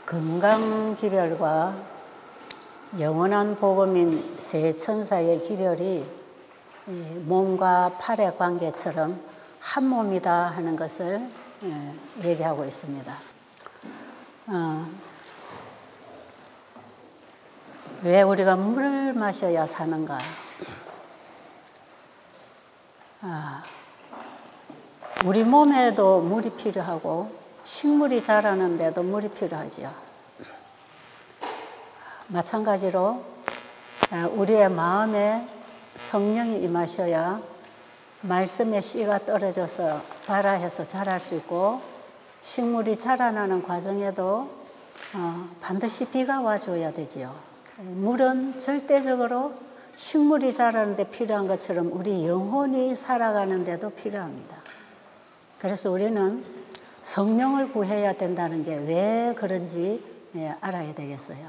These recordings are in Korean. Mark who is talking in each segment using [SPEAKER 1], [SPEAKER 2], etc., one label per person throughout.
[SPEAKER 1] 건강기별과 영원한 복음인 세 천사의 기별이 몸과 팔의 관계처럼 한 몸이다 하는 것을 얘기하고 있습니다. 왜 우리가 물을 마셔야 사는가? 우리 몸에도 물이 필요하고 식물이 자라는데도 물이 필요하지요. 마찬가지로 우리의 마음에 성령이 임하셔야 말씀의 씨가 떨어져서 발아해서 자랄 수 있고, 식물이 자라나는 과정에도 반드시 비가 와줘야 되지요. 물은 절대적으로 식물이 자라는데 필요한 것처럼 우리 영혼이 살아가는데도 필요합니다. 그래서 우리는 성령을 구해야 된다는 게 왜 그런지 알아야 되겠어요.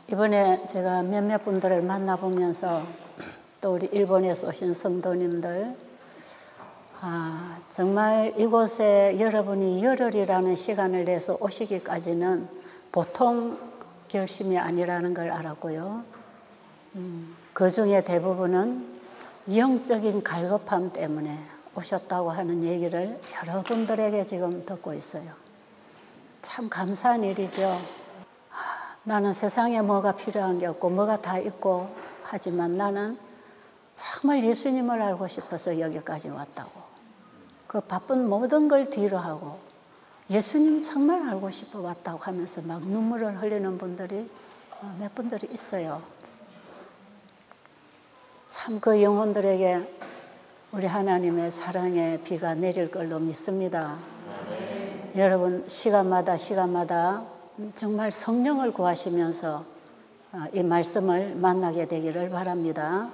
[SPEAKER 1] 이번에 제가 몇몇 분들을 만나보면서 또 우리 일본에서 오신 성도님들, 정말 이곳에 여러분이 열흘이라는 시간을 내서 오시기까지는 보통 결심이 아니라는 걸 알았고요. 그 중에 대부분은 영적인 갈급함 때문에 오셨다고 하는 얘기를 여러분들에게 지금 듣고 있어요. 참 감사한 일이죠. 나는 세상에 뭐가 필요한 게 없고 뭐가 다 있고 하지만 나는 정말 예수님을 알고 싶어서 여기까지 왔다고. 그 바쁜 모든 걸 뒤로 하고 예수님 정말 알고 싶어 왔다고 하면서 막 눈물을 흘리는 분들이 몇 분들이 있어요. 참 그 영혼들에게 우리 하나님의 사랑의 비가 내릴 걸로 믿습니다. 여러분 시간마다 정말 성령을 구하시면서 이 말씀을 만나게 되기를 바랍니다.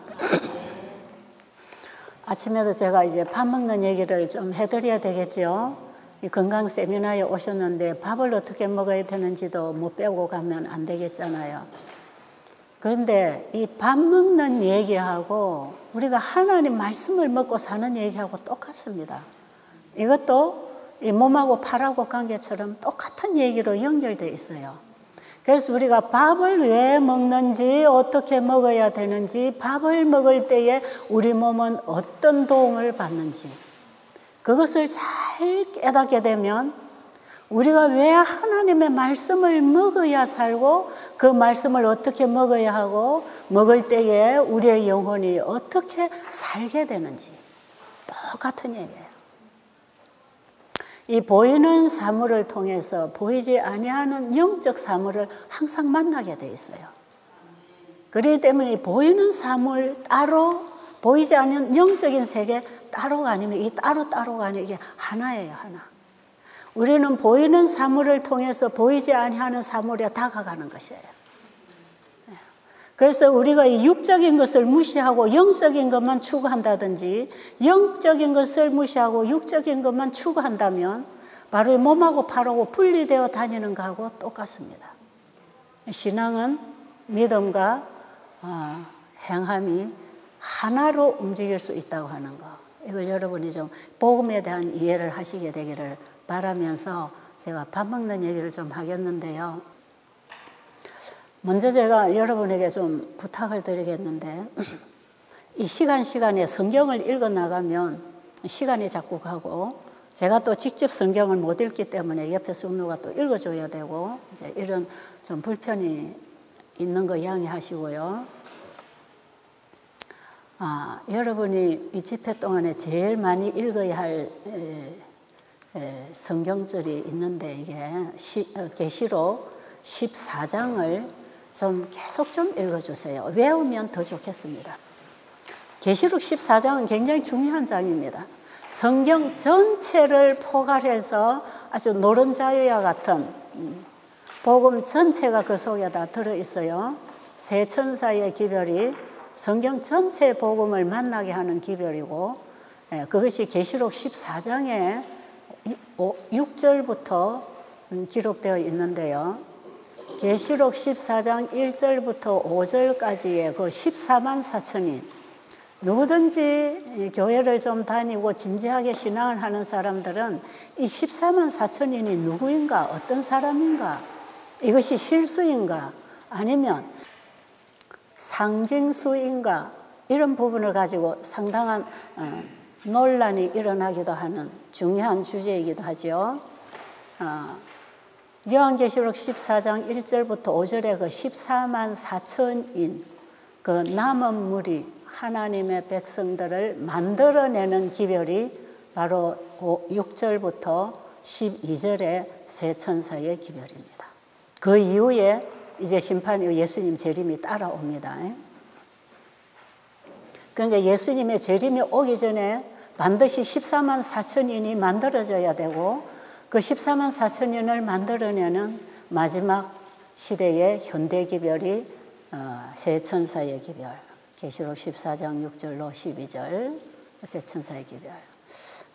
[SPEAKER 1] 아침에도 제가 이제 밥 먹는 얘기를 좀 해드려야 되겠죠. 이 건강 세미나에 오셨는데 밥을 어떻게 먹어야 되는지도 못 배우고 가면 안 되겠잖아요. 그런데 이 밥 먹는 얘기하고 우리가 하나님 말씀을 먹고 사는 얘기하고 똑같습니다. 이것도 이 몸하고 팔하고 관계처럼 똑같은 얘기로 연결되어 있어요. 그래서 우리가 밥을 왜 먹는지, 어떻게 먹어야 되는지, 밥을 먹을 때에 우리 몸은 어떤 도움을 받는지, 그것을 잘 깨닫게 되면 우리가 왜 하나님의 말씀을 먹어야 살고 그 말씀을 어떻게 먹어야 하고 먹을 때에 우리의 영혼이 어떻게 살게 되는지 똑같은 얘기예요. 이 보이는 사물을 통해서 보이지 아니하는 영적 사물을 항상 만나게 돼 있어요. 그렇기 때문에 이 보이는 사물 따로, 보이지 않는 영적인 세계 따로가 아니면 이 따로가 아니면 이게 하나예요, 하나. 우리는 보이는 사물을 통해서 보이지 아니하는 사물에 다가가는 것이에요. 그래서 우리가 이 육적인 것을 무시하고 영적인 것만 추구한다든지, 영적인 것을 무시하고 육적인 것만 추구한다면 바로 이 몸하고 팔하고 분리되어 다니는 것하고 똑같습니다. 신앙은 믿음과 행함이 하나로 움직일 수 있다고 하는 거, 이걸 여러분이 좀 복음에 대한 이해를 하시게 되기를 바라면서 제가 밥 먹는 얘기를 좀 하겠는데요. 먼저 제가 여러분에게 좀 부탁을 드리겠는데, 이 시간에 성경을 읽어 나가면 시간이 자꾸 가고, 제가 또 직접 성경을 못 읽기 때문에 옆에 숙노가 또 읽어줘야 되고, 이제 이런 좀 불편이 있는 거 양해하시고요. 여러분이 이 집회 동안에 제일 많이 읽어야 할 성경절이 있는데, 이게 계시록 14장을 좀 계속 좀 읽어주세요. 외우면 더 좋겠습니다. 계시록 14장은 굉장히 중요한 장입니다. 성경 전체를 포괄해서 아주 노른자유와 같은 복음 전체가 그 속에 다 들어있어요. 세 천사의 기별이 성경 전체 복음을 만나게 하는 기별이고, 그것이 계시록 14장에 6절부터 기록되어 있는데요. 계시록 14장 1절부터 5절까지의 그 14만 4천인, 누구든지 교회를 좀 다니고 진지하게 신앙을 하는 사람들은 이 14만 4천인이 누구인가, 어떤 사람인가, 이것이 실수인가, 아니면 상징수인가, 이런 부분을 가지고 상당한 논란이 일어나기도 하는 중요한 주제이기도 하죠. 요한계시록 14장 1절부터 5절에 그 14만 4천인 그 남은 무리 하나님의 백성들을 만들어내는 기별이 바로 6절부터 12절의 세 천사의 기별입니다. 그 이후에 이제 심판 이후 예수님 재림이 따라옵니다. 그러니까 예수님의 재림이 오기 전에 반드시 14만 4천인이 만들어져야 되고, 그 14만 4천인을 만들어내는 마지막 시대의 현대 기별이 세 천사의 기별, 계시록 14장 6절로 12절 세 천사의 기별.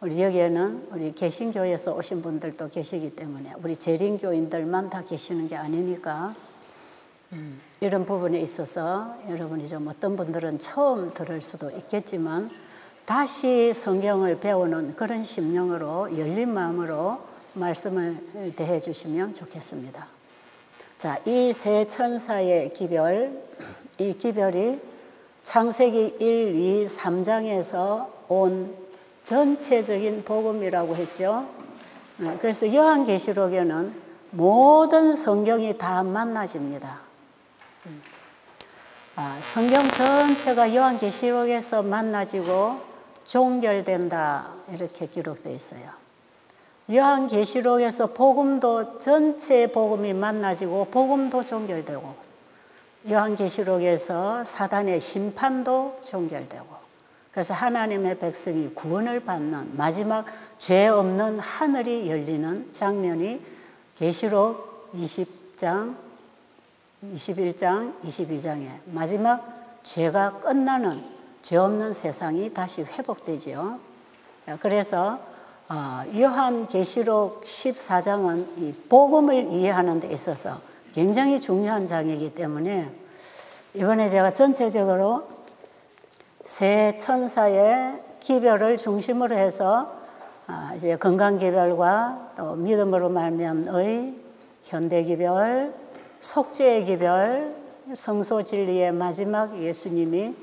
[SPEAKER 1] 우리 여기에는 우리 개신교에서 오신 분들도 계시기 때문에 우리 재림교인들만 다 계시는 게 아니니까 이런 부분에 있어서 여러분이 좀 어떤 분들은 처음 들을 수도 있겠지만 다시 성경을 배우는 그런 심령으로 열린 마음으로 말씀을 대해 주시면 좋겠습니다. 자, 이 세 천사의 기별, 이 기별이 창세기 1, 2, 3장에서 온 전체적인 복음이라고 했죠. 그래서 요한계시록에는 모든 성경이 다 만나집니다. 성경 전체가 요한계시록에서 만나지고 종결된다, 이렇게 기록되어 있어요. 요한계시록에서 복음도 전체 복음이 만나지고 복음도 종결되고, 요한계시록에서 사단의 심판도 종결되고, 그래서 하나님의 백성이 구원을 받는 마지막 죄 없는 하늘이 열리는 장면이 계시록 20장, 21장, 22장에 마지막 죄가 끝나는 죄 없는 세상이 다시 회복되지요. 그래서 요한계시록 14장은 이 복음을 이해하는 데 있어서 굉장히 중요한 장이기 때문에 이번에 제가 전체적으로 세 천사의 기별을 중심으로 해서 이제 건강기별과 또 믿음으로 말미암의 현대기별, 속죄의 기별, 성소진리의 마지막 예수님이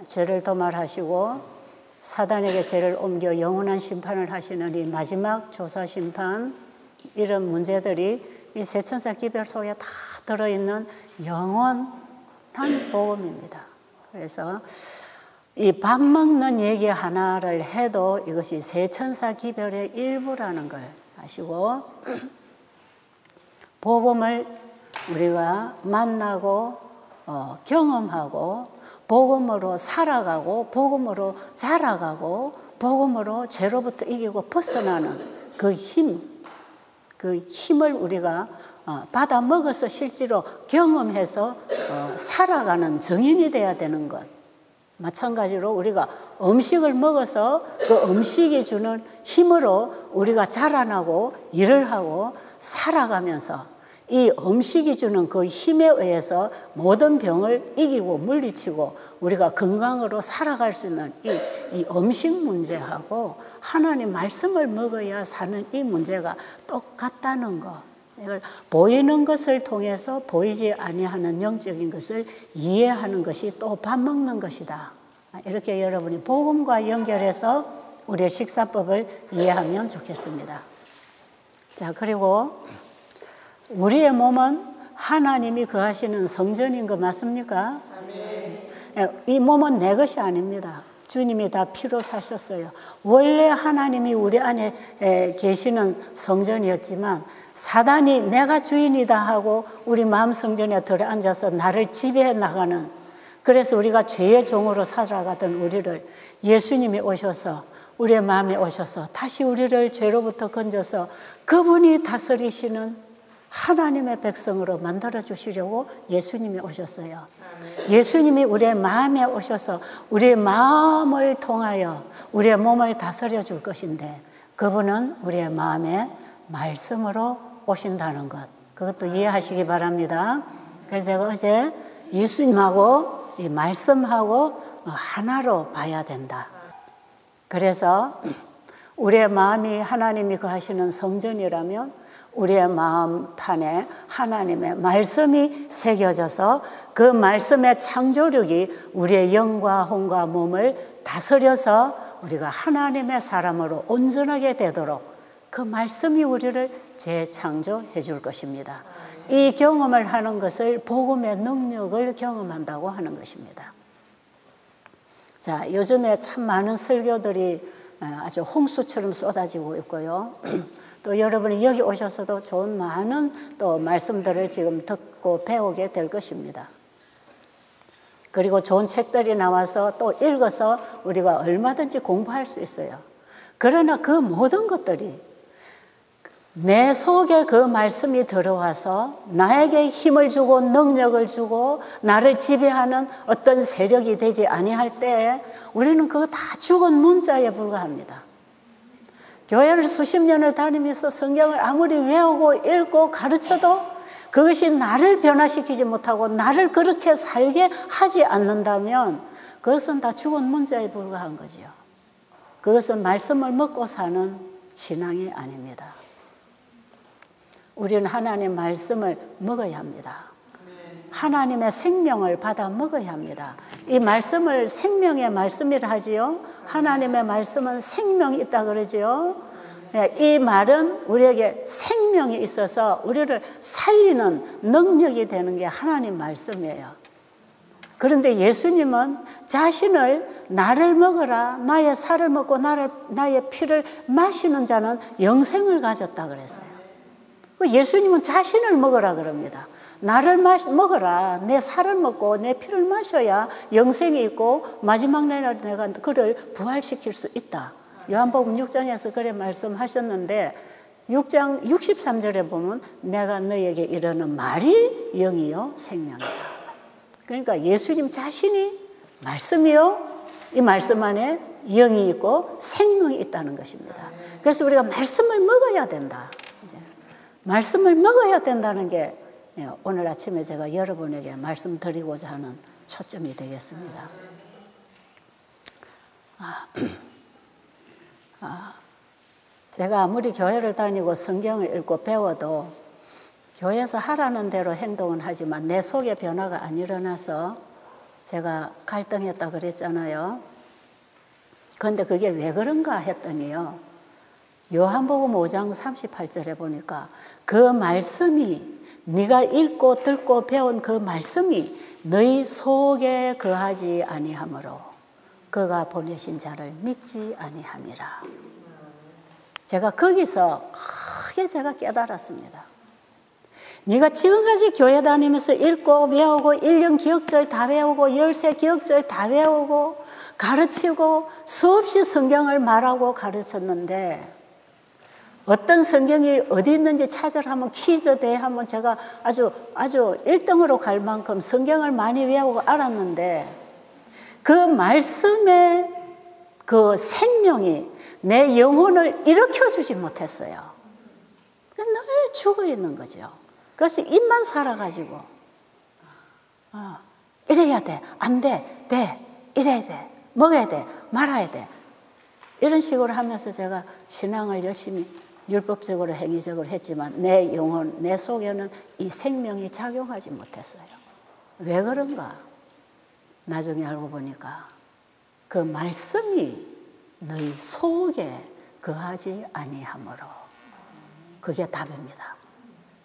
[SPEAKER 1] 죄를 도말하시고 사단에게 죄를 옮겨 영원한 심판을 하시는 이 마지막 조사심판, 이런 문제들이 이 세 천사 기별 속에 다 들어있는 영원한 복음입니다. 그래서 이 밥 먹는 얘기 하나를 해도 이것이 세 천사 기별의 일부라는 걸 아시고, 복음을 우리가 만나고 경험하고 복음으로 살아가고 복음으로 자라가고 복음으로 죄로부터 이기고 벗어나는 그 힘을 우리가 받아 먹어서 실제로 경험해서 살아가는 증인이 돼야 되는 것. 마찬가지로 우리가 음식을 먹어서 그 음식이 주는 힘으로 우리가 자라나고 일을 하고 살아가면서 이 음식이 주는 그 힘에 의해서 모든 병을 이기고 물리치고 우리가 건강으로 살아갈 수 있는 이 음식 문제하고 하나님 말씀을 먹어야 사는 이 문제가 똑같다는 거. 이걸 보이는 것을 통해서 보이지 아니하는 영적인 것을 이해하는 것이 또 밥 먹는 것이다. 이렇게 여러분이 복음과 연결해서 우리의 식사법을 이해하면 좋겠습니다. 자, 그리고 우리의 몸은 하나님이 거하시는 성전인 거 맞습니까? 이 몸은 내 것이 아닙니다. 주님이 다 피로 사셨어요. 원래 하나님이 우리 안에 계시는 성전이었지만 사단이 내가 주인이다 하고 우리 마음 성전에 들어앉아서 나를 지배해 나가는, 그래서 우리가 죄의 종으로 살아가던 우리를 예수님이 오셔서 우리의 마음에 오셔서 다시 우리를 죄로부터 건져서 그분이 다스리시는 하나님의 백성으로 만들어주시려고 예수님이 오셨어요. 예수님이 우리의 마음에 오셔서 우리의 마음을 통하여 우리의 몸을 다스려 줄 것인데 그분은 우리의 마음에 말씀으로 오신다는 것, 그것도 이해하시기 바랍니다. 그래서 제가 어제 예수님하고 이 말씀하고 하나로 봐야 된다. 그래서 우리의 마음이 하나님이 거하시는 성전이라면 우리의 마음판에 하나님의 말씀이 새겨져서 그 말씀의 창조력이 우리의 영과 혼과 몸을 다스려서 우리가 하나님의 사람으로 온전하게 되도록 그 말씀이 우리를 재창조해 줄 것입니다. 이 경험을 하는 것을 복음의 능력을 경험한다고 하는 것입니다. 자, 요즘에 참 많은 설교들이 아주 홍수처럼 쏟아지고 있고요. 또 여러분이 여기 오셔서도 좋은 많은 또 말씀들을 지금 듣고 배우게 될 것입니다. 그리고 좋은 책들이 나와서 또 읽어서 우리가 얼마든지 공부할 수 있어요. 그러나 그 모든 것들이 내 속에 그 말씀이 들어와서 나에게 힘을 주고 능력을 주고 나를 지배하는 어떤 세력이 되지 아니할 때 우리는 그거 다 죽은 문자에 불과합니다. 교회를 수십 년을 다니면서 성경을 아무리 외우고 읽고 가르쳐도 그것이 나를 변화시키지 못하고 나를 그렇게 살게 하지 않는다면 그것은 다 죽은 문자에 불과한 거지요. 그것은 말씀을 먹고 사는 신앙이 아닙니다. 우리는 하나님의 말씀을 먹어야 합니다. 하나님의 생명을 받아 먹어야 합니다. 이 말씀을 생명의 말씀이라 하지요. 하나님의 말씀은 생명이 있다 그러지요. 이 말은 우리에게 생명이 있어서 우리를 살리는 능력이 되는 게 하나님 말씀이에요. 그런데 예수님은 자신을 나를 먹어라, 나의 살을 먹고 나의 피를 마시는 자는 영생을 가졌다 그랬어요. 예수님은 자신을 먹으라 그럽니다. 나를 먹어라, 내 살을 먹고 내 피를 마셔야 영생이 있고 마지막 날에 내가 그를 부활시킬 수 있다. 요한복음 6장에서 그래 말씀하셨는데 6장 63절에 보면 내가 너에게 이르는 말이 영이요 생명이다. 그러니까 예수님 자신이 말씀이요, 이 말씀 안에 영이 있고 생명이 있다는 것입니다. 그래서 우리가 말씀을 먹어야 된다. 말씀을 먹어야 된다는 게 오늘 아침에 제가 여러분에게 말씀드리고자 하는 초점이 되겠습니다. 제가 아무리 교회를 다니고 성경을 읽고 배워도 교회에서 하라는 대로 행동은 하지만 내 속에 변화가 안 일어나서 제가 갈등했다 그랬잖아요. 그런데 그게 왜 그런가 했더니요. 요한복음 5장 38절에 보니까 그 말씀이 네가 읽고 듣고 배운 그 말씀이 너희 속에 거하지 아니하므로 그가 보내신 자를 믿지 아니함이라. 제가 거기서 크게 제가 깨달았습니다. 네가 지금까지 교회 다니면서 읽고 배우고 1년 기억절 다 배우고 열세 기억절 다 배우고 가르치고 수없이 성경을 말하고 가르쳤는데 어떤 성경이 어디 있는지 찾으라 하면 퀴즈 대회 하면 제가 아주 1등으로 갈 만큼 성경을 많이 외우고 알았는데 그 말씀의 그 생명이 내 영혼을 일으켜주지 못했어요. 늘 죽어 있는 거죠. 그래서 입만 살아가지고 이래야 돼, 안 돼, 돼, 이래야 돼, 먹어야 돼, 말아야 돼. 이런 식으로 하면서 제가 신앙을 열심히 율법적으로 행위적으로 했지만 내 영혼, 내 속에는 이 생명이 작용하지 못했어요. 왜 그런가? 나중에 알고 보니까 그 말씀이 너희 속에 거하지 아니하므로 그게 답입니다.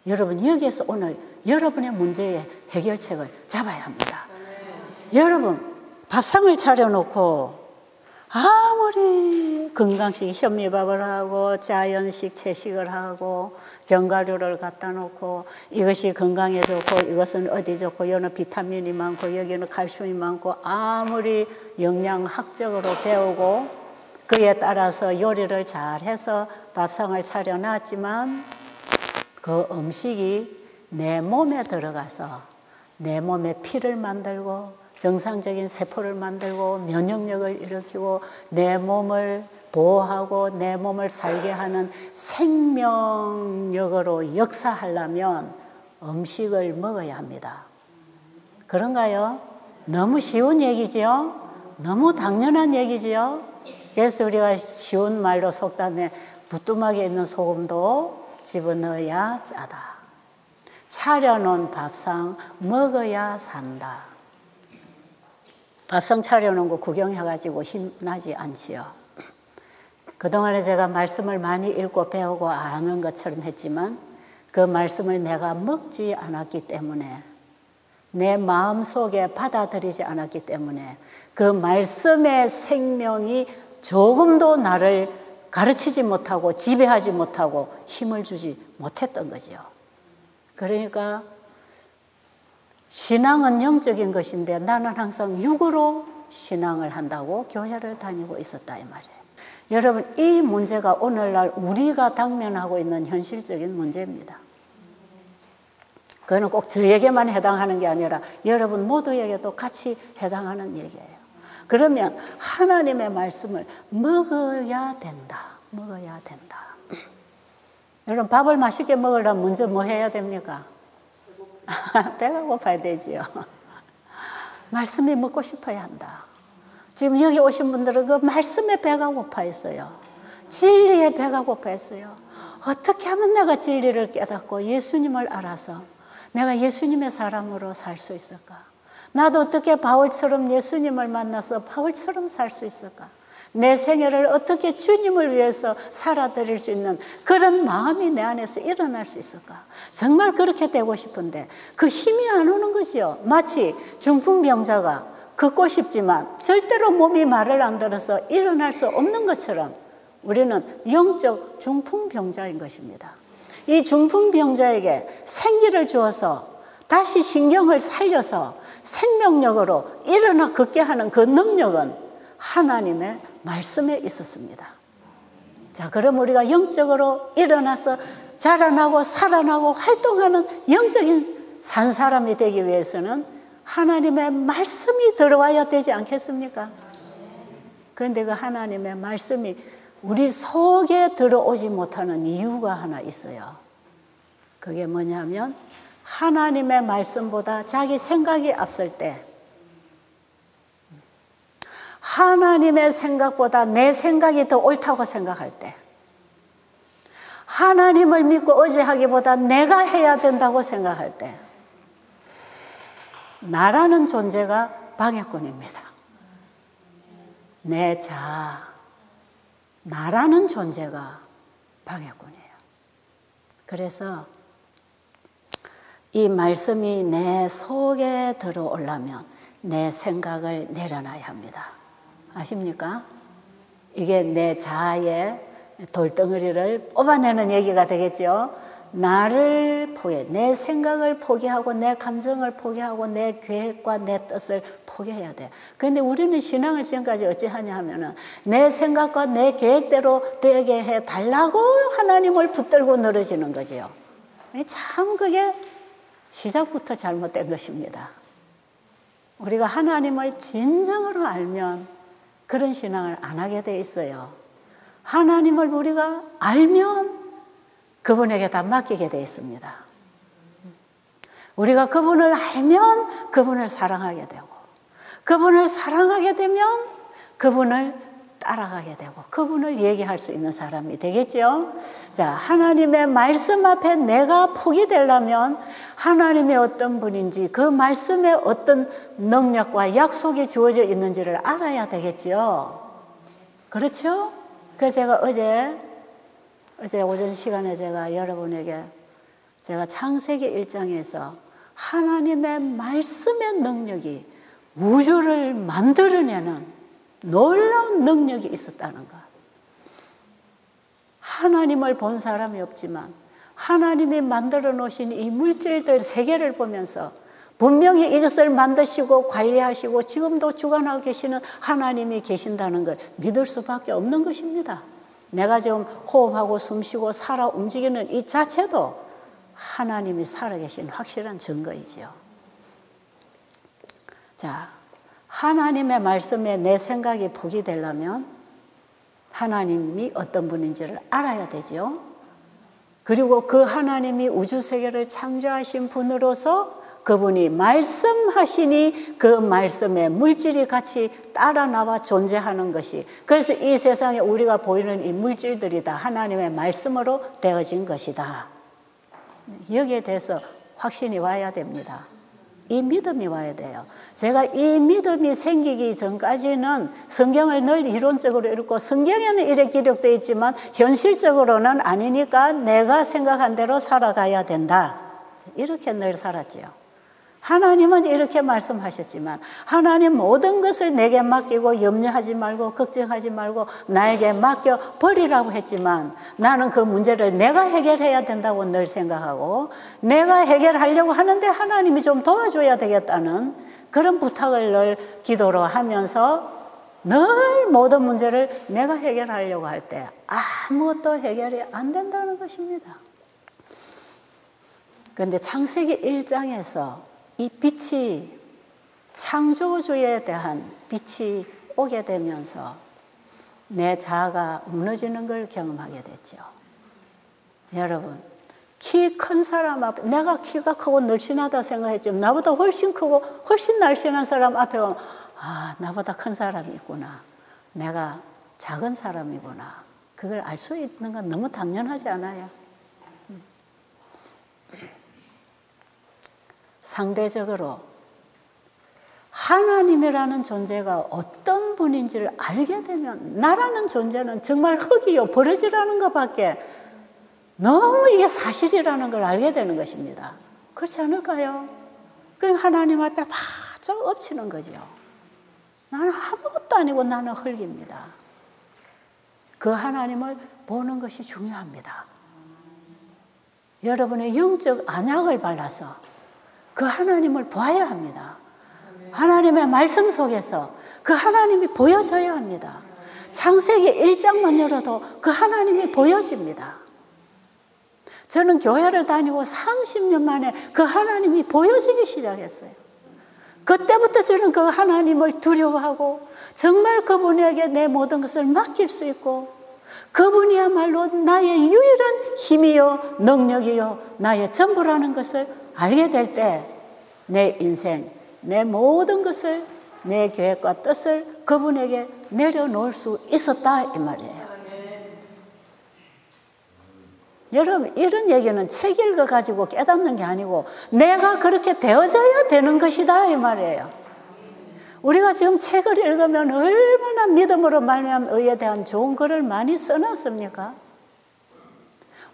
[SPEAKER 1] 여러분 여기에서 오늘 여러분의 문제의 해결책을 잡아야 합니다. 여러분 밥상을 차려놓고 아무리 건강식 현미밥을 하고 자연식 채식을 하고 견과류를 갖다 놓고 이것이 건강에 좋고 이것은 어디 좋고 여기는 비타민이 많고 여기는 칼슘이 많고 아무리 영양학적으로 배우고 그에 따라서 요리를 잘해서 밥상을 차려놨지만 그 음식이 내 몸에 들어가서 내 몸에 피를 만들고 정상적인 세포를 만들고 면역력을 일으키고 내 몸을 보호하고 내 몸을 살게 하는 생명력으로 역사하려면 음식을 먹어야 합니다. 그런가요? 너무 쉬운 얘기죠? 너무 당연한 얘기지요. 그래서 우리가 쉬운 말로 속담에 부뚜막에 있는 소금도 집어넣어야 짜다. 차려놓은 밥상 먹어야 산다. 밥상 차려놓은 거 구경해가지고 힘나지 않지요. 그동안에 제가 말씀을 많이 읽고 배우고 아는 것처럼 했지만 그 말씀을 내가 먹지 않았기 때문에 내 마음속에 받아들이지 않았기 때문에 그 말씀의 생명이 조금도 나를 가르치지 못하고 지배하지 못하고 힘을 주지 못했던 거죠. 그러니까 신앙은 영적인 것인데 나는 항상 육으로 신앙을 한다고 교회를 다니고 있었다 이 말이에요. 여러분, 이 문제가 오늘날 우리가 당면하고 있는 현실적인 문제입니다. 그거는 꼭 저에게만 해당하는 게 아니라 여러분 모두에게도 같이 해당하는 얘기예요. 그러면 하나님의 말씀을 먹어야 된다. 먹어야 된다. 여러분, 밥을 맛있게 먹으려면 먼저 뭐 해야 됩니까? 배가 고파야 되지요. 말씀이 먹고 싶어야 한다. 지금 여기 오신 분들은 그 말씀에 배가 고파 있어요. 진리에 배가 고파 있어요. 어떻게 하면 내가 진리를 깨닫고 예수님을 알아서 내가 예수님의 사람으로 살 수 있을까? 나도 어떻게 바울처럼 예수님을 만나서 바울처럼 살 수 있을까? 내 생애를 어떻게 주님을 위해서 살아드릴 수 있는 그런 마음이 내 안에서 일어날 수 있을까? 정말 그렇게 되고 싶은데 그 힘이 안 오는 거지요. 마치 중풍병자가 걷고 싶지만 절대로 몸이 말을 안 들어서 일어날 수 없는 것처럼 우리는 영적 중풍병자인 것입니다. 이 중풍병자에게 생기를 주어서 다시 신경을 살려서 생명력으로 일어나 걷게 하는 그 능력은 하나님의 말씀에 있었습니다. 자, 그럼 우리가 영적으로 일어나서 자라나고 살아나고 활동하는 영적인 산 사람이 되기 위해서는 하나님의 말씀이 들어와야 되지 않겠습니까? 그런데 그 하나님의 말씀이 우리 속에 들어오지 못하는 이유가 하나 있어요. 그게 뭐냐면 하나님의 말씀보다 자기 생각이 앞설 때, 하나님의 생각보다 내 생각이 더 옳다고 생각할 때, 하나님을 믿고 의지하기보다 내가 해야 된다고 생각할 때 나라는 존재가 방해꾼입니다. 내 자아, 나라는 존재가 방해꾼이에요. 그래서 이 말씀이 내 속에 들어오려면 내 생각을 내려놔야 합니다. 아십니까? 이게 내 자아의 돌덩어리를 뽑아내는 얘기가 되겠죠. 나를 내 생각을 포기하고 내 감정을 포기하고 내 계획과 내 뜻을 포기해야 돼. 그런데 우리는 신앙을 지금까지 어찌하냐 하면은 내 생각과 내 계획대로 되게 해달라고 하나님을 붙들고 늘어지는 거지요. 참 그게 시작부터 잘못된 것입니다. 우리가 하나님을 진정으로 알면 그런 신앙을 안 하게 돼 있어요. 하나님을 우리가 알면 그분에게 다 맡기게 돼 있습니다. 우리가 그분을 알면 그분을 사랑하게 되고, 그분을 사랑하게 되면 그분을 따라가게 되고, 그분을 얘기할 수 있는 사람이 되겠죠. 자, 하나님의 말씀 앞에 내가 포기되려면 하나님의 어떤 분인지 그 말씀에 어떤 능력과 약속이 주어져 있는지를 알아야 되겠죠. 그렇죠? 그래서 제가 어제 오전 시간에 제가 여러분에게 제가 창세기 1장에서 하나님의 말씀의 능력이 우주를 만들어내는 놀라운 능력이 있었다는 것. 하나님을 본 사람이 없지만 하나님이 만들어 놓으신 이 물질들 세계를 보면서 분명히 이것을 만드시고 관리하시고 지금도 주관하고 계시는 하나님이 계신다는 걸 믿을 수밖에 없는 것입니다. 내가 지금 호흡하고 숨쉬고 살아 움직이는 이 자체도 하나님이 살아계신 확실한 증거이지요. 자, 하나님의 말씀에 내 생각이 포기되려면 하나님이 어떤 분인지를 알아야 되죠. 그리고 그 하나님이 우주 세계를 창조하신 분으로서 그분이 말씀하시니 그 말씀에 물질이 같이 따라 나와 존재하는 것이, 그래서 이 세상에 우리가 보이는 이 물질들이 다 하나님의 말씀으로 되어진 것이다. 여기에 대해서 확신이 와야 됩니다. 이 믿음이 와야 돼요. 제가 이 믿음이 생기기 전까지는 성경을 늘 이론적으로 읽고 성경에는 이렇게 기록되어 있지만 현실적으로는 아니니까 내가 생각한 대로 살아가야 된다. 이렇게 늘 살았지요. 하나님은 이렇게 말씀하셨지만 하나님 모든 것을 내게 맡기고 염려하지 말고 걱정하지 말고 나에게 맡겨버리라고 했지만 나는 그 문제를 내가 해결해야 된다고 늘 생각하고 내가 해결하려고 하는데 하나님이 좀 도와줘야 되겠다는 그런 부탁을 늘 기도로 하면서 늘 모든 문제를 내가 해결하려고 할 때 아무것도 해결이 안 된다는 것입니다. 그런데 창세기 1장에서 이 빛이, 창조주에 대한 빛이 오게 되면서 내 자아가 무너지는 걸 경험하게 됐죠. 여러분, 키 큰 사람 앞에, 내가 키가 크고 날씬하다 생각했지만 나보다 훨씬 크고 훨씬 날씬한 사람 앞에 가면 나보다 큰 사람이 있구나. 내가 작은 사람이구나. 그걸 알 수 있는 건 너무 당연하지 않아요? 상대적으로 하나님이라는 존재가 어떤 분인지를 알게 되면 나라는 존재는 정말 흙이요 버러지라는 것밖에 너무 이게 사실이라는 걸 알게 되는 것입니다. 그렇지 않을까요? 그럼 하나님 앞에 바짝 엎치는 거죠. 나는 아무것도 아니고 나는 흙입니다. 그 하나님을 보는 것이 중요합니다. 여러분의 영적 안약을 발라서 그 하나님을 보아야 합니다. 하나님의 말씀 속에서 그 하나님이 보여져야 합니다. 창세기 1장만 열어도 그 하나님이 보여집니다. 저는 교회를 다니고 30년 만에 그 하나님이 보여지기 시작했어요. 그때부터 저는 그 하나님을 두려워하고 정말 그분에게 내 모든 것을 맡길 수 있고 그분이야말로 나의 유일한 힘이요 능력이요 나의 전부라는 것을 알게 될 때 내 인생, 내 모든 것을 내 계획과 뜻을 그분에게 내려놓을 수 있었다 이 말이에요. 여러분 이런 얘기는 책 읽어가지고 깨닫는 게 아니고 내가 그렇게 되어져야 되는 것이다 이 말이에요. 우리가 지금 책을 읽으면 얼마나 믿음으로 말미암은 의에 대한 좋은 글을 많이 써놨습니까?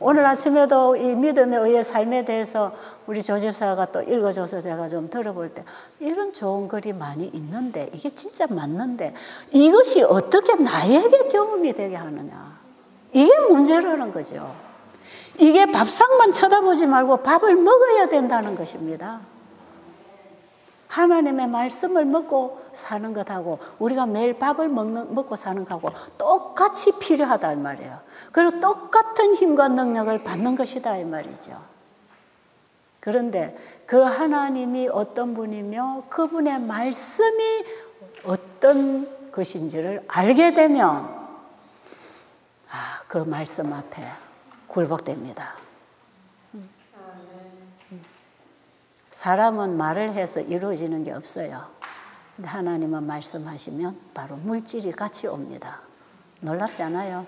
[SPEAKER 1] 오늘 아침에도 이 믿음의 의의 삶에 대해서 우리 조집사가 또 읽어줘서 제가 좀 들어볼 때 이런 좋은 글이 많이 있는데 이게 진짜 맞는데 이것이 어떻게 나에게 경험이 되게 하느냐. 이게 문제라는 거죠. 이게 밥상만 쳐다보지 말고 밥을 먹어야 된다는 것입니다. 하나님의 말씀을 먹고 사는 것하고 우리가 매일 밥을 먹고 사는 것하고 똑같이 필요하다 이 말이에요. 그리고 똑같은 힘과 능력을 받는 것이다 이 말이죠. 그런데 그 하나님이 어떤 분이며 그분의 말씀이 어떤 것인지를 알게 되면 그 말씀 앞에 굴복됩니다. 사람은 말을 해서 이루어지는 게 없어요. 근데 하나님은 말씀하시면 바로 물질이 같이 옵니다. 놀랍지 않아요?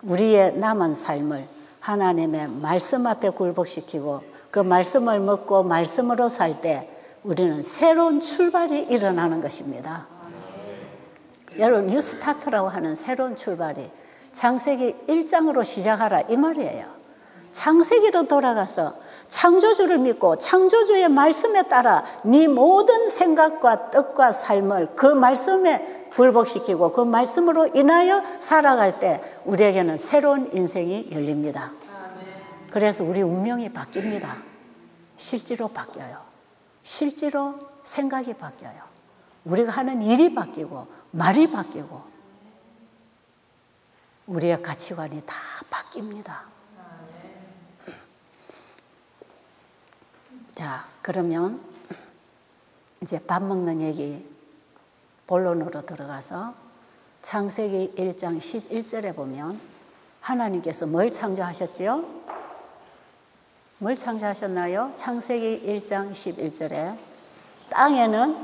[SPEAKER 1] 우리의 남은 삶을 하나님의 말씀 앞에 굴복시키고 그 말씀을 먹고 말씀으로 살 때 우리는 새로운 출발이 일어나는 것입니다. 여러분 뉴스타트라고 하는 새로운 출발이 창세기 1장으로 시작하라 이 말이에요. 창세기로 돌아가서 창조주를 믿고 창조주의 말씀에 따라 네 모든 생각과 뜻과 삶을 그 말씀에 굴복시키고 그 말씀으로 인하여 살아갈 때 우리에게는 새로운 인생이 열립니다. 그래서 우리 운명이 바뀝니다. 실제로 바뀌어요. 실제로 생각이 바뀌어요. 우리가 하는 일이 바뀌고 말이 바뀌고 우리의 가치관이 다 바뀝니다. 자, 그러면 이제 밥 먹는 얘기 본론으로 들어가서 창세기 1장 11절에 보면 하나님께서 뭘 창조하셨지요? 뭘 창조하셨나요? 창세기 1장 11절에 땅에는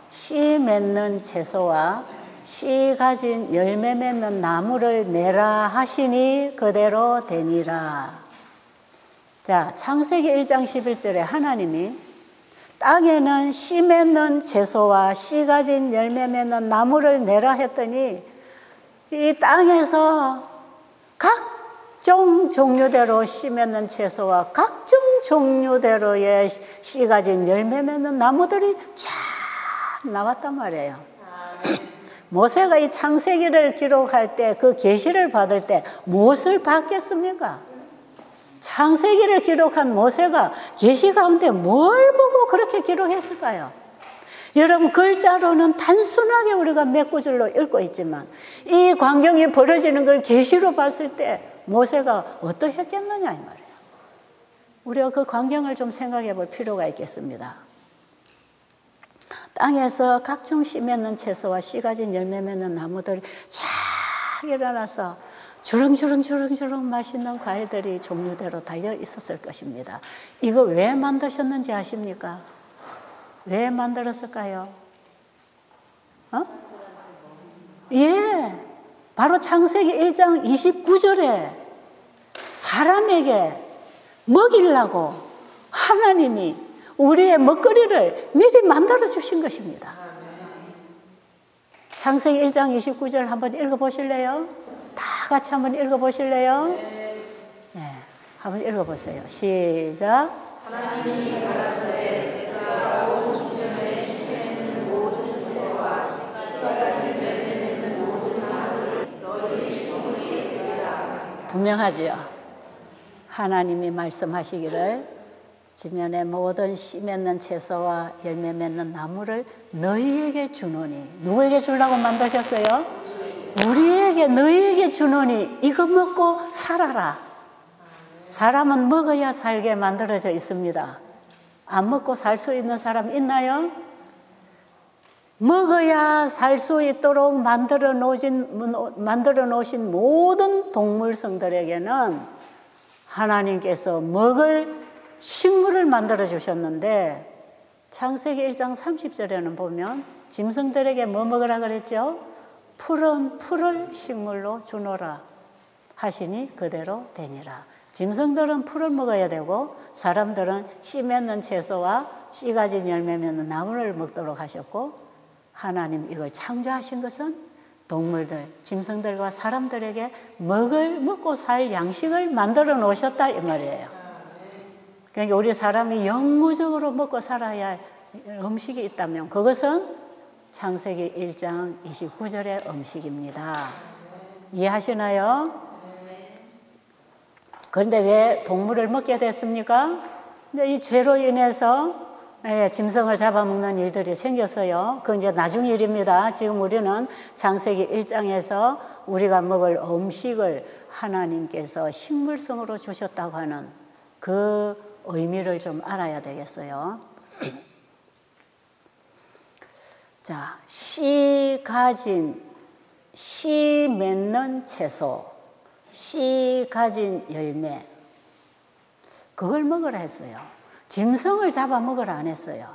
[SPEAKER 1] 씨 맺는 채소와 씨 가진 열매 맺는 나무를 내라 하시니 그대로 되니라. 자, 창세기 1장 11절에 하나님이 땅에는 씨 맺는 채소와 씨 가진 열매 맺는 나무를 내라 했더니 이 땅에서 각종 종류대로 씨 맺는 채소와 각종 종류대로의 씨 가진 열매 맺는 나무들이 쫙 나왔단 말이에요. 모세가 이 창세기를 기록할 때 그 계시를 받을 때 무엇을 받겠습니까? 창세기를 기록한 모세가 계시 가운데 뭘 보고 그렇게 기록했을까요? 여러분, 글자로는 단순하게 우리가 몇 구절로 읽고 있지만 이 광경이 벌어지는 걸 계시로 봤을 때 모세가 어떠했겠느냐 이 말이에요. 우리가 그 광경을 좀 생각해 볼 필요가 있겠습니다. 땅에서 각종 씨 맺는 채소와 씨 가진 열매 맺는 나무들이 쫙 일어나서 주렁주렁 맛있는 과일들이 종류대로 달려 있었을 것입니다. 이거 왜 만드셨는지 아십니까? 왜 만들었을까요? 예, 바로 창세기 1장 29절에 사람에게 먹이려고 하나님이 우리의 먹거리를 미리 만들어 주신 것입니다. 창세기 1장 29절 한번 읽어보실래요? 다 같이 한번 읽어보실래요? 네, 한번 읽어보세요. 시작. 하나님이 가라사대 내가 온 지면에 심는 모든 채소와 씨가 열매맺는 모든 나무를 너희 소문이 되리라. 분명하지요. 하나님이 말씀하시기를 지면에 모든 씨 맺는 채소와 열매 맺는 나무를 너희에게 주노니. 누구에게 주려고 만드셨어요? 우리에게, 너희에게 주노니 이거 먹고 살아라. 사람은 먹어야 살게 만들어져 있습니다. 안 먹고 살 수 있는 사람 있나요? 먹어야 살 수 있도록 만들어 놓으신 모든 동물성들에게는 하나님께서 먹을 식물을 만들어 주셨는데 창세기 1장 30절에는 보면 짐승들에게 뭐 먹으라 그랬죠? 푸른 풀을 식물로 주노라 하시니 그대로 되니라. 짐승들은 풀을 먹어야 되고 사람들은 씨 맺는 채소와 씨 가진 열매 맺는 나무를 먹도록 하셨고, 하나님 이걸 창조하신 것은 동물들, 짐승들과 사람들에게 먹고 살 양식을 만들어 놓으셨다 이 말이에요. 그러니까 우리 사람이 영구적으로 먹고 살아야 할 음식이 있다면 그것은 창세기 1장 29절의 음식입니다. 이해하시나요? 그런데 왜 동물을 먹게 됐습니까? 이 죄로 인해서 짐승을 잡아먹는 일들이 생겼어요. 그건 이제 나중 일입니다. 지금 우리는 창세기 1장에서 우리가 먹을 음식을 하나님께서 식물성으로 주셨다고 하는 그 의미를 좀 알아야 되겠어요. 자, 씨 맺는 채소, 씨 가진 열매, 그걸 먹으라 했어요. 짐승을 잡아 먹으라 안 했어요.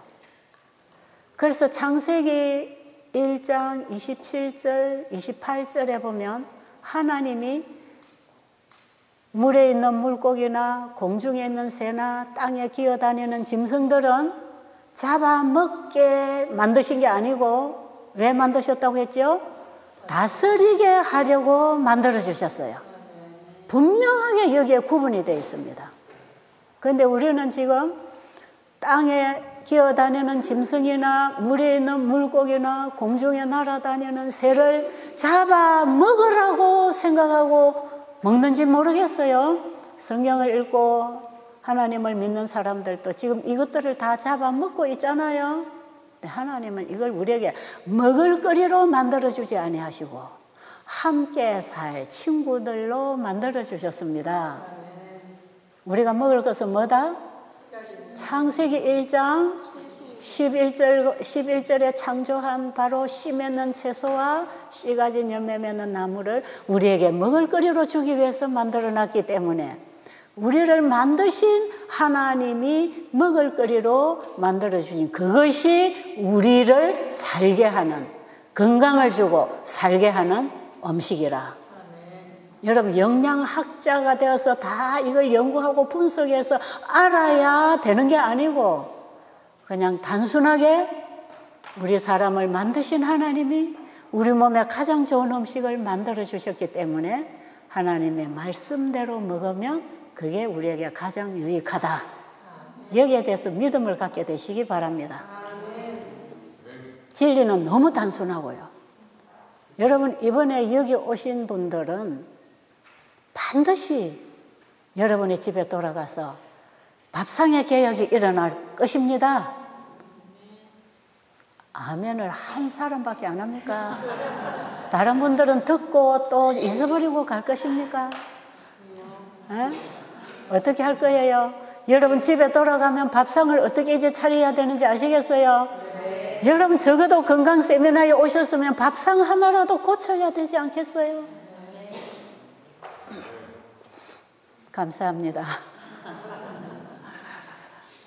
[SPEAKER 1] 그래서 창세기 1장 27절, 28절에 보면 하나님이 물에 있는 물고기나 공중에 있는 새나 땅에 기어다니는 짐승들은 잡아먹게 만드신 게 아니고 왜 만드셨다고 했죠? 다스리게 하려고 만들어주셨어요. 분명하게 여기에 구분이 되어 있습니다. 그런데 우리는 지금 땅에 기어다니는 짐승이나 물에 있는 물고기나 공중에 날아다니는 새를 잡아먹으라고 생각하고 먹는지 모르겠어요. 성경을 읽고 하나님을 믿는 사람들도 지금 이것들을 다 잡아먹고 있잖아요. 근데 하나님은 이걸 우리에게 먹을거리로 만들어주지 아니하시고 함께 살 친구들로 만들어주셨습니다. 우리가 먹을 것은 뭐다? 창세기 1장 11절에 창조한 바로 씨 맺는 채소와 씨 가진 열매 맺는 나무를 우리에게 먹을거리로 주기 위해서 만들어놨기 때문에 우리를 만드신 하나님이 먹을거리로 만들어주신 그것이 우리를 살게 하는, 건강을 주고 살게 하는 음식이라. 여러분, 영양학자가 되어서 다 이걸 연구하고 분석해서 알아야 되는 게 아니고 그냥 단순하게 우리 사람을 만드신 하나님이 우리 몸에 가장 좋은 음식을 만들어 주셨기 때문에 하나님의 말씀대로 먹으면 그게 우리에게 가장 유익하다. 여기에 대해서 믿음을 갖게 되시기 바랍니다. 진리는 너무 단순하고요. 여러분, 이번에 여기 오신 분들은 반드시 여러분의 집에 돌아가서 밥상의 개혁이 일어날 것입니다. 아멘을 한 사람밖에 안 합니까? 다른 분들은 듣고 또 잊어버리고 갈 것입니까? 에? 어떻게 할 거예요? 여러분 집에 돌아가면 밥상을 어떻게 이제 차려야 되는지 아시겠어요? 네. 여러분 적어도 건강 세미나에 오셨으면 밥상 하나라도 고쳐야 되지 않겠어요? 네. 감사합니다.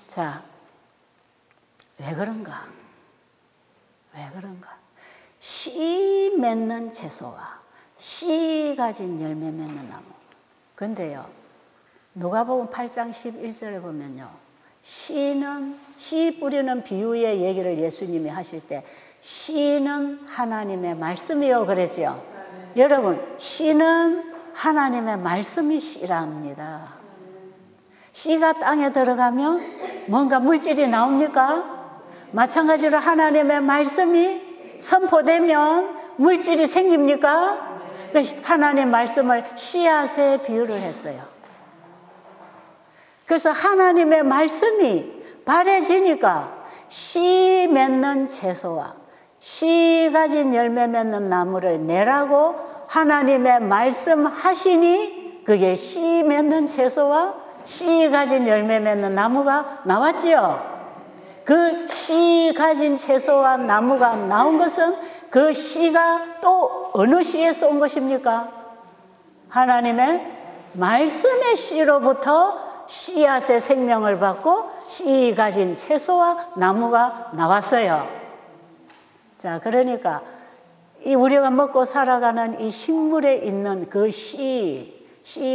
[SPEAKER 1] 자, 왜 그런가? 왜 그런가? 씨 맺는 채소와 씨 가진 열매 맺는 나무. 근데요, 누가복음 8장 11절에 보면요, 씨 뿌리는 비유의 얘기를 예수님이 하실 때 씨는 하나님의 말씀이요 그랬죠. 여러분, 씨는 하나님의 말씀이 씨랍니다. 씨가 땅에 들어가면 뭔가 물질이 나옵니까? 마찬가지로 하나님의 말씀이 선포되면 물질이 생깁니까? 하나님의 말씀을 씨앗에 비유를 했어요. 그래서 하나님의 말씀이 바래지니까 씨 맺는 채소와 씨 가진 열매 맺는 나무를 내라고 하나님의 말씀하시니 그게 씨 맺는 채소와 씨 가진 열매 맺는 나무가 나왔지요. 그 씨 가진 채소와 나무가 나온 것은 그 씨가 또 어느 씨에서 온 것입니까? 하나님의 말씀의 씨로부터 씨앗의 생명을 받고 씨 가진 채소와 나무가 나왔어요. 자, 그러니까 이 우리가 먹고 살아가는 이 식물에 있는 그 씨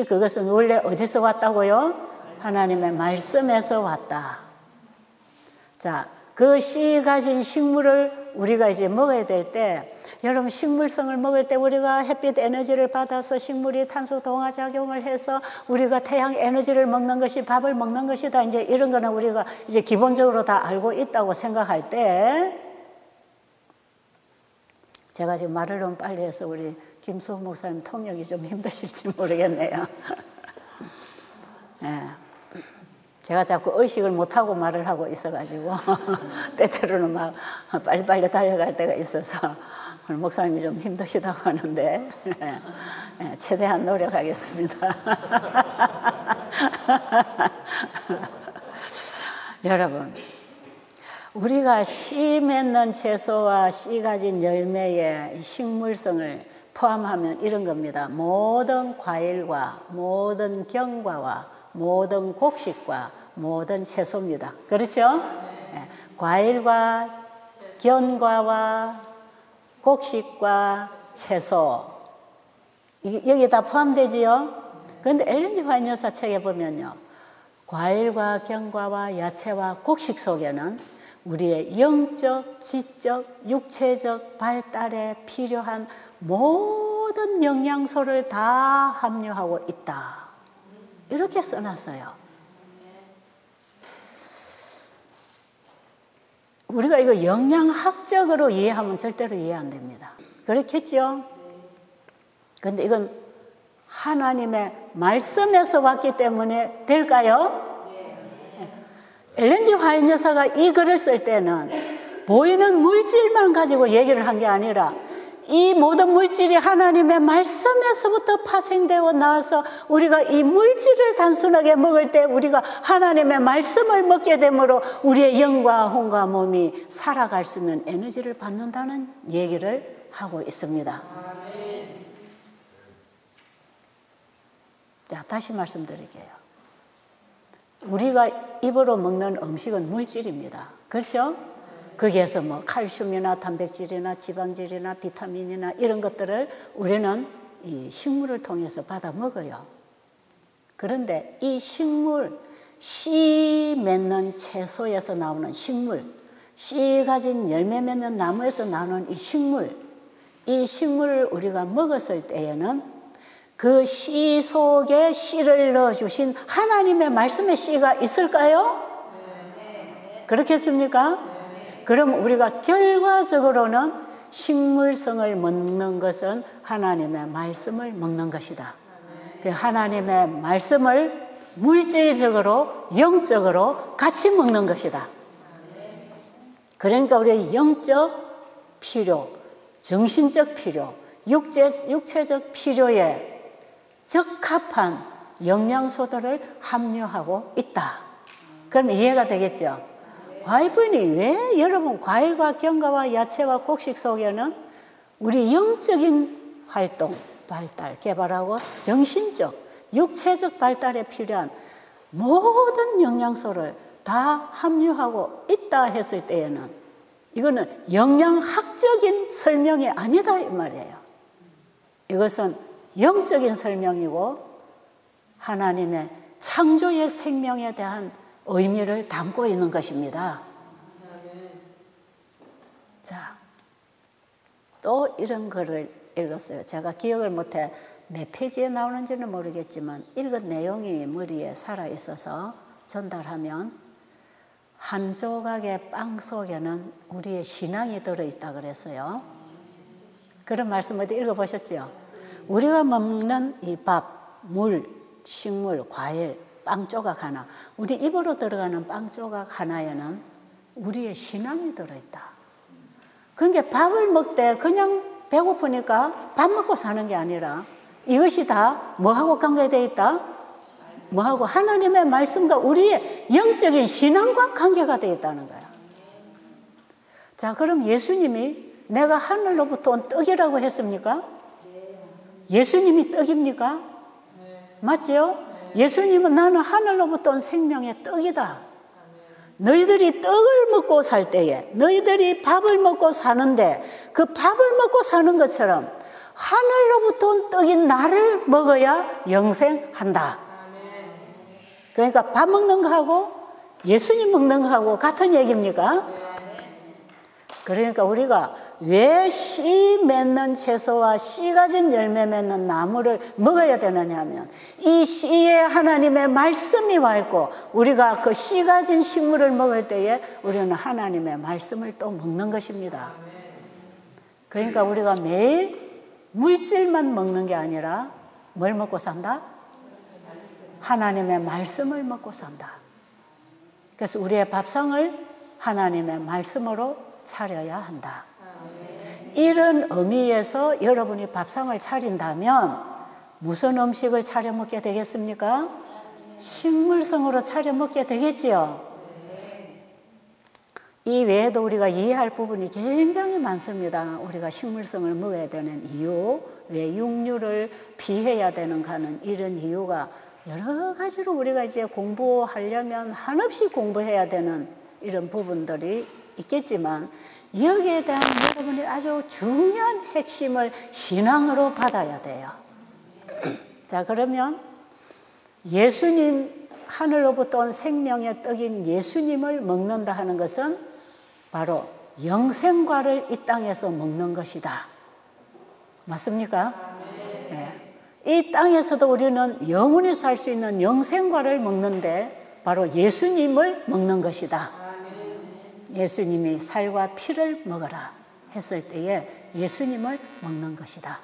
[SPEAKER 1] 그것은 원래 어디서 왔다고요? 하나님의 말씀에서 왔다. 자, 그 씨 가진 식물을 우리가 이제 먹어야 될 때, 여러분 식물성을 먹을 때 우리가 햇빛 에너지를 받아서 식물이 탄소 동화 작용을 해서 우리가 태양 에너지를 먹는 것이 밥을 먹는 것이다. 이제 이런 거는 우리가 이제 기본적으로 다 알고 있다고 생각할 때, 제가 지금 말을 너무 빨리 해서 우리 김수호 목사님 통역이 좀 힘드실지 모르겠네요. 네. 제가 자꾸 의식을 못하고 말을 하고 있어가지고 때때로는 막 빨리빨리 달려갈 때가 있어서 오늘 목사님이 좀 힘드시다고 하는데 최대한 노력하겠습니다. 여러분, 우리가 씨 맺는 채소와 씨 가진 열매의 식물성을 포함하면 이런 겁니다. 모든 과일과 모든 견과와 모든 곡식과 모든 채소입니다. 그렇죠? 네. 과일과 견과와 곡식과 채소, 여기에 다 포함되지요? 그런데 엘렌 G 화이트 여사 책에 보면요, 과일과 견과와 야채와 곡식 속에는 우리의 영적, 지적, 육체적 발달에 필요한 모든 영양소를 다 함유하고 있다. 이렇게 써놨어요. 우리가 이거 영양학적으로 이해하면 절대로 이해 안 됩니다. 그렇겠죠? 그런데 이건 하나님의 말씀에서 왔기 때문에 될까요? 엘렌 G 화이트 여사가 이 글을 쓸 때는 보이는 물질만 가지고 얘기를 한 게 아니라 이 모든 물질이 하나님의 말씀에서부터 파생되어 나와서 우리가 이 물질을 단순하게 먹을 때 우리가 하나님의 말씀을 먹게 되므로 우리의 영과 혼과 몸이 살아갈 수 있는 에너지를 받는다는 얘기를 하고 있습니다. 자, 다시 말씀드릴게요. 우리가 입으로 먹는 음식은 물질입니다. 그렇죠? 거기에서 뭐 칼슘이나 단백질이나 지방질이나 비타민이나 이런 것들을 우리는 이 식물을 통해서 받아 먹어요. 그런데 이 식물, 씨 맺는 채소에서 나오는 식물, 씨 가진 열매 맺는 나무에서 나오는 이 식물을 우리가 먹었을 때에는 그 씨 속에 씨를 넣어주신 하나님의 말씀의 씨가 있을까요? 그렇겠습니까? 그럼 우리가 결과적으로는 식물성을 먹는 것은 하나님의 말씀을 먹는 것이다. 그 하나님의 말씀을 물질적으로, 영적으로 같이 먹는 것이다. 그러니까 우리의 영적 필요, 정신적 필요, 육체적 필요에 적합한 영양소들을 함유하고 있다. 그럼 이해가 되겠죠? 바이블이 왜 여러분 과일과 견과와 야채와 곡식 속에는 우리 영적인 활동, 발달, 개발하고 정신적, 육체적 발달에 필요한 모든 영양소를 다 함유하고 있다 했을 때에는 이거는 영양학적인 설명이 아니다 이 말이에요. 이것은 영적인 설명이고 하나님의 창조의 생명에 대한 의미를 담고 있는 것입니다. 자, 또 이런 글을 읽었어요. 제가 기억을 못해 몇 페이지에 나오는지는 모르겠지만 읽은 내용이 머리에 살아있어서 전달하면 한 조각의 빵 속에는 우리의 신앙이 들어있다 그랬어요. 그런 말씀 어디 읽어보셨죠? 우리가 먹는 이 밥, 물, 식물, 과일, 빵 조각 하나, 우리 입으로 들어가는 빵 조각 하나에는 우리의 신앙이 들어있다. 그러니까 밥을 먹되 그냥 배고프니까 밥 먹고 사는 게 아니라 이것이 다 뭐하고 관계되어 있다? 뭐하고 하나님의 말씀과 우리의 영적인 신앙과 관계가 되어 있다는 거야. 자, 그럼 예수님이 내가 하늘로부터 온 떡이라고 했습니까? 예수님이 떡입니까? 맞죠? 예수님은 나는 하늘로부터 온 생명의 떡이다. 너희들이 떡을 먹고 살 때에 너희들이 밥을 먹고 사는데 그 밥을 먹고 사는 것처럼 하늘로부터 온 떡인 나를 먹어야 영생한다. 그러니까 밥 먹는 거하고 예수님 먹는 거하고 같은 얘기입니까? 그러니까 우리가 왜 씨 맺는 채소와 씨 가진 열매 맺는 나무를 먹어야 되느냐 하면 이 씨에 하나님의 말씀이 와 있고 우리가 그 씨 가진 식물을 먹을 때에 우리는 하나님의 말씀을 또 먹는 것입니다. 그러니까 우리가 매일 물질만 먹는 게 아니라 뭘 먹고 산다? 하나님의 말씀을 먹고 산다. 그래서 우리의 밥상을 하나님의 말씀으로 차려야 한다. 이런 의미에서 여러분이 밥상을 차린다면 무슨 음식을 차려 먹게 되겠습니까? 식물성으로 차려 먹게 되겠지요. 이 외에도 우리가 이해할 부분이 굉장히 많습니다. 우리가 식물성을 먹어야 되는 이유, 왜 육류를 피해야 되는가 하는 이런 이유가 여러 가지로 우리가 이제 공부하려면 한없이 공부해야 되는 이런 부분들이 있겠지만 여기에 대한 여러분이 아주 중요한 핵심을 신앙으로 받아야 돼요. 자, 그러면 예수님, 하늘로부터 온 생명의 떡인 예수님을 먹는다 하는 것은 바로 영생과를 이 땅에서 먹는 것이다. 맞습니까? 네. 이 땅에서도 우리는 영원히 살 수 있는 영생과를 먹는데 바로 예수님을 먹는 것이다. 예수님이 살과 피를 먹어라 했을 때에 예수님을 먹는 것이다.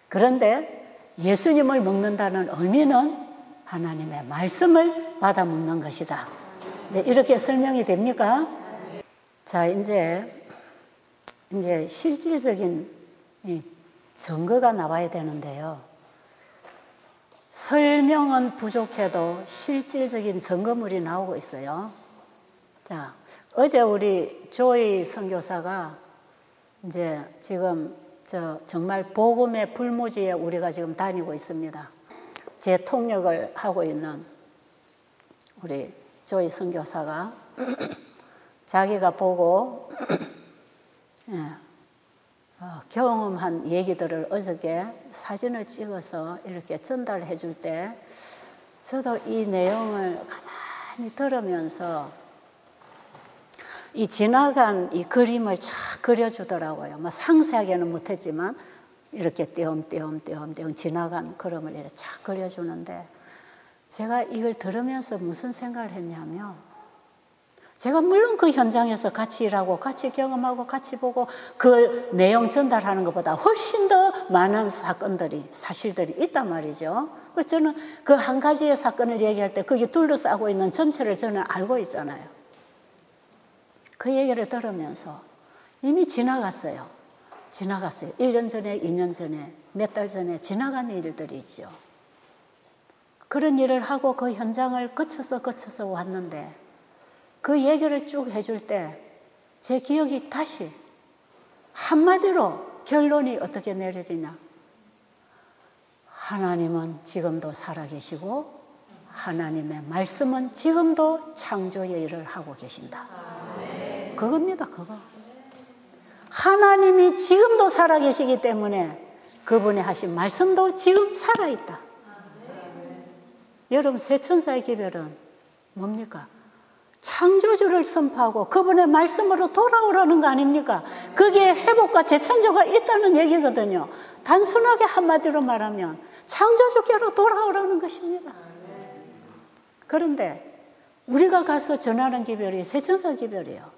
[SPEAKER 1] 그런데 예수님을 먹는다는 의미는 하나님의 말씀을 받아 먹는 것이다. 이제 이렇게 설명이 됩니까? 자, 이제 실질적인 증거가 나와야 되는데요. 설명은 부족해도 실질적인 증거물이 나오고 있어요. 자, 어제 우리 조이 선교사가 이제 지금 정말 복음의 불모지에 우리가 지금 다니고 있습니다. 제 통역을 하고 있는 우리 조이 선교사가 자기가 보고 경험한 얘기들을 어저께 사진을 찍어서 이렇게 전달해 줄 때 저도 이 내용을 가만히 들으면서 이 지나간 이 그림을 쫙 그려주더라고요. 뭐 상세하게는 못했지만 이렇게 띄엄띄엄 지나간 그림을 이렇게 쫙 그려주는데 제가 이걸 들으면서 무슨 생각을 했냐면 제가 물론 그 현장에서 같이 일하고 같이 경험하고 같이 보고 그 내용 전달하는 것보다 훨씬 더 많은 사실들이 있단 말이죠. 그래서 저는 그 한 가지의 사건을 얘기할 때 거기 둘러싸고 있는 전체를 저는 알고 있잖아요. 그 얘기를 들으면서 이미 지나갔어요. 1년 전에, 2년 전에, 몇 달 전에 지나간 일들이 있죠. 그런 일을 하고 그 현장을 거쳐서 왔는데 그 얘기를 쭉 해줄 때 제 기억이 다시 한마디로 결론이 어떻게 내려지냐. 하나님은 지금도 살아계시고 하나님의 말씀은 지금도 창조의 일을 하고 계신다. 그겁니다, 그거. 하나님이 지금도 살아계시기 때문에 그분이 하신 말씀도 지금 살아있다. 여러분, 새천사의 기별은 뭡니까? 창조주를 선포하고 그분의 말씀으로 돌아오라는 거 아닙니까? 그게 회복과 재창조가 있다는 얘기거든요. 단순하게 한마디로 말하면 창조주께로 돌아오라는 것입니다. 그런데 우리가 가서 전하는 기별이 새천사 기별이에요.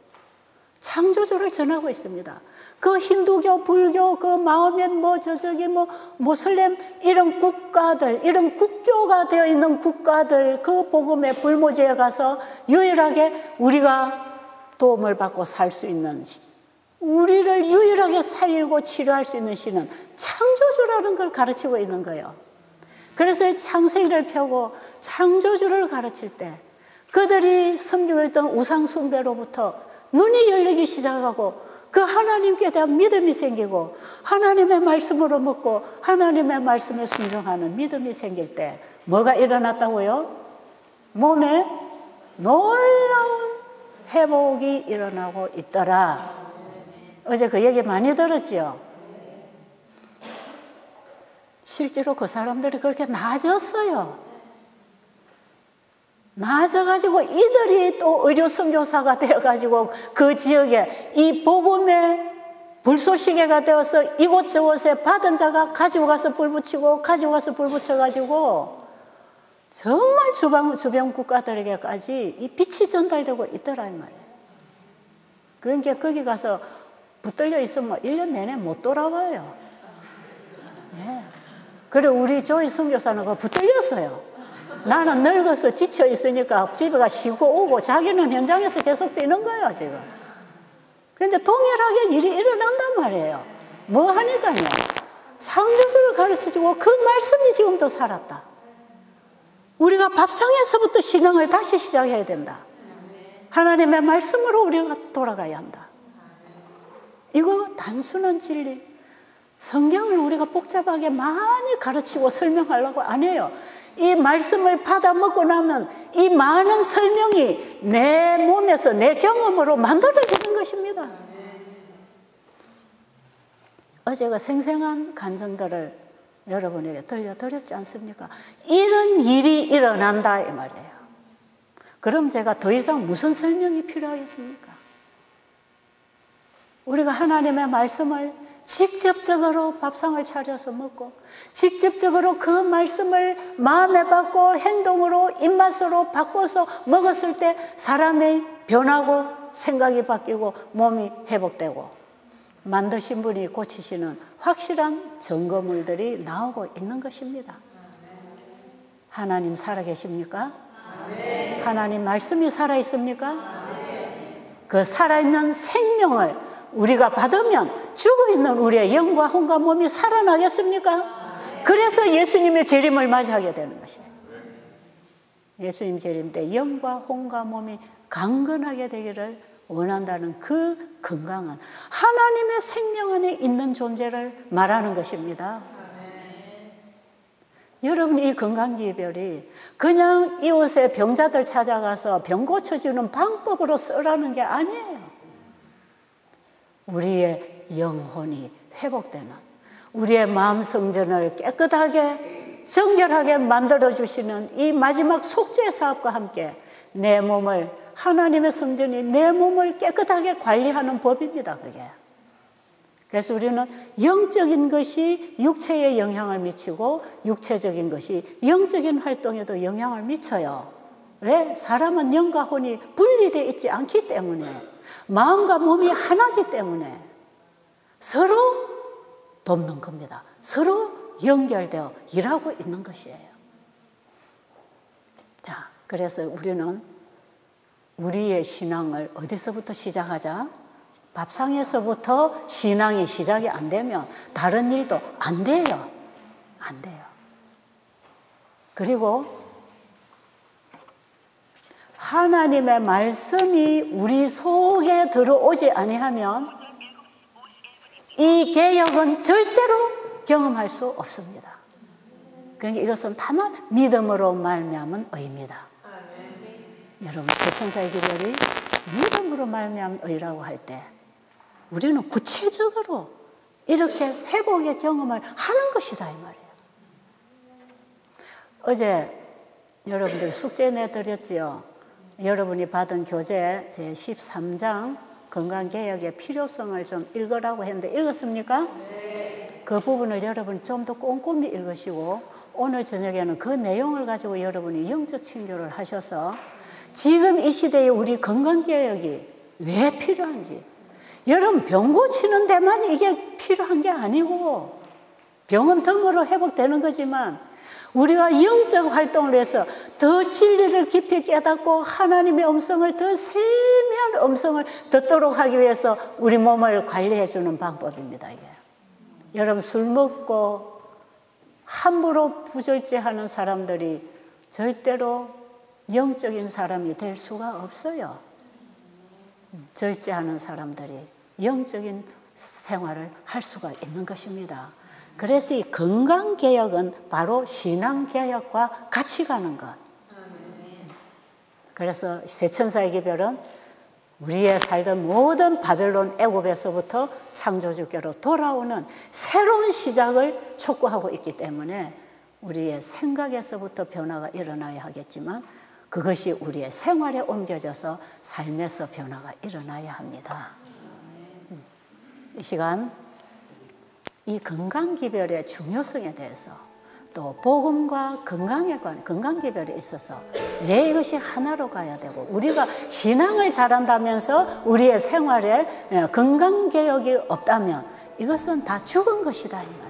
[SPEAKER 1] 창조주를 전하고 있습니다. 그 힌두교, 불교, 그 마호멧, 모슬렘 이런 국가들, 이런 국교가 되어 있는 국가들 그 복음의 불모지에 가서 유일하게 우리가 도움을 받고 살 수 있는 우리를 유일하게 살리고 치료할 수 있는 신은 창조주라는 걸 가르치고 있는 거예요. 그래서 창세기를 펴고 창조주를 가르칠 때 그들이 섬기고 있던 우상 숭배로부터 눈이 열리기 시작하고 그 하나님께 대한 믿음이 생기고 하나님의 말씀으로 먹고 하나님의 말씀에 순종하는 믿음이 생길 때 뭐가 일어났다고요? 몸에 놀라운 회복이 일어나고 있더라. 어제 그 얘기 많이 들었죠? 실제로 그 사람들이 그렇게 나아졌어요. 나아져가지고 이들이 또 의료 선교사가 되어가지고 그 지역에 이 복음의 불쏘시개가 되어서 이곳저곳에 받은 자가 가지고 가서 불 붙이고 가지고 가서 불 붙여가지고 정말 주변 국가들에게까지 이 빛이 전달되고 있더라 이 말이에요. 그러니까 거기 가서 붙들려 있으면 1년 내내 못 돌아와요. 예. 그리고 우리 조이 선교사는 그거 붙들렸어요. 나는 늙어서 지쳐 있으니까 집에 가 쉬고 오고 자기는 현장에서 계속 뛰는 거예요 지금. 그런데 동일하게 일이 일어난단 말이에요. 뭐 하니까요? 창조주를 가르쳐주고 그 말씀이 지금도 살았다. 우리가 밥상에서부터 신앙을 다시 시작해야 된다. 하나님의 말씀으로 우리가 돌아가야 한다. 이거 단순한 진리. 성경을 우리가 복잡하게 많이 가르치고 설명하려고 안 해요. 이 말씀을 받아 먹고 나면 이 많은 설명이 내 몸에서 내 경험으로 만들어지는 것입니다. 어제 그 생생한 간증들을 여러분에게 들려드렸지 않습니까? 이런 일이 일어난다 이 말이에요. 그럼 제가 더 이상 무슨 설명이 필요하겠습니까? 우리가 하나님의 말씀을 직접적으로 밥상을 차려서 먹고 직접적으로 그 말씀을 마음에 받고 행동으로 입맛으로 바꿔서 먹었을 때 사람이 변하고 생각이 바뀌고 몸이 회복되고 만드신 분이 고치시는 확실한 증거물들이 나오고 있는 것입니다. 하나님 살아계십니까? 하나님 말씀이 살아있습니까? 그 살아있는 생명을 우리가 받으면 죽어있는 우리의 영과 혼과 몸이 살아나겠습니까? 그래서 예수님의 재림을 맞이하게 되는 것이에요. 예수님 재림 때 영과 혼과 몸이 강건하게 되기를 원한다는 그 건강은 하나님의 생명 안에 있는 존재를 말하는 것입니다. 여러분, 이 건강기별이 그냥 이웃의 병자들 찾아가서 병 고쳐주는 방법으로 쓰라는 게 아니에요. 우리의 영혼이 회복되는, 우리의 마음 성전을 깨끗하게 정결하게 만들어주시는 이 마지막 속죄 사업과 함께 내 몸을, 하나님의 성전이 내 몸을 깨끗하게 관리하는 법입니다. 그게. 그래서 우리는 영적인 것이 육체에 영향을 미치고 육체적인 것이 영적인 활동에도 영향을 미쳐요. 왜? 사람은 영과 혼이 분리되어 있지 않기 때문에, 마음과 몸이 하나이기 때문에 서로 돕는 겁니다. 서로 연결되어 일하고 있는 것이에요. 자, 그래서 우리는 우리의 신앙을 어디서부터 시작하자? 밥상에서부터 신앙이 시작이 안 되면 다른 일도 안 돼요. 안 돼요. 그리고 하나님의 말씀이 우리 속에 들어오지 아니하면 이 개혁은 절대로 경험할 수 없습니다. 그러니까 이것은 다만 믿음으로 말미암은 의입니다. 여러분, 세천사의 기별이 믿음으로 말미암은 의라고 할 때 우리는 구체적으로 이렇게 회복의 경험을 하는 것이다 이 말이에요. 어제 여러분들 숙제 내드렸지요. 여러분이 받은 교재 제13장 건강개혁의 필요성을 좀 읽으라고 했는데 읽었습니까? 네. 그 부분을 여러분 좀 더 꼼꼼히 읽으시고 오늘 저녁에는 그 내용을 가지고 여러분이 영적 친교를 하셔서 지금 이 시대에 우리 건강개혁이 왜 필요한지, 여러분 병 고치는 데만 이게 필요한 게 아니고 병은 덤으로 회복되는 거지만 우리가 영적 활동을 해서 더 진리를 깊이 깨닫고 하나님의 음성을, 더 세미한 음성을 듣도록 하기 위해서 우리 몸을 관리해 주는 방법입니다. 이게. 여러분, 술 먹고 함부로 부절제하는 사람들이 절대로 영적인 사람이 될 수가 없어요. 절제하는 사람들이 영적인 생활을 할 수가 있는 것입니다. 그래서 이 건강개혁은 바로 신앙개혁과 같이 가는 것. 그래서 세천사의 기별은 우리의 살던 모든 바벨론 애굽에서부터 창조주께로 돌아오는 새로운 시작을 촉구하고 있기 때문에 우리의 생각에서부터 변화가 일어나야 하겠지만 그것이 우리의 생활에 옮겨져서 삶에서 변화가 일어나야 합니다. 이 시간 이 건강기별의 중요성에 대해서 또 복음과 건강에 관한 건강기별에 있어서 왜 이것이 하나로 가야 되고 우리가 신앙을 잘한다면서 우리의 생활에 건강개혁이 없다면 이것은 다 죽은 것이다 이 말.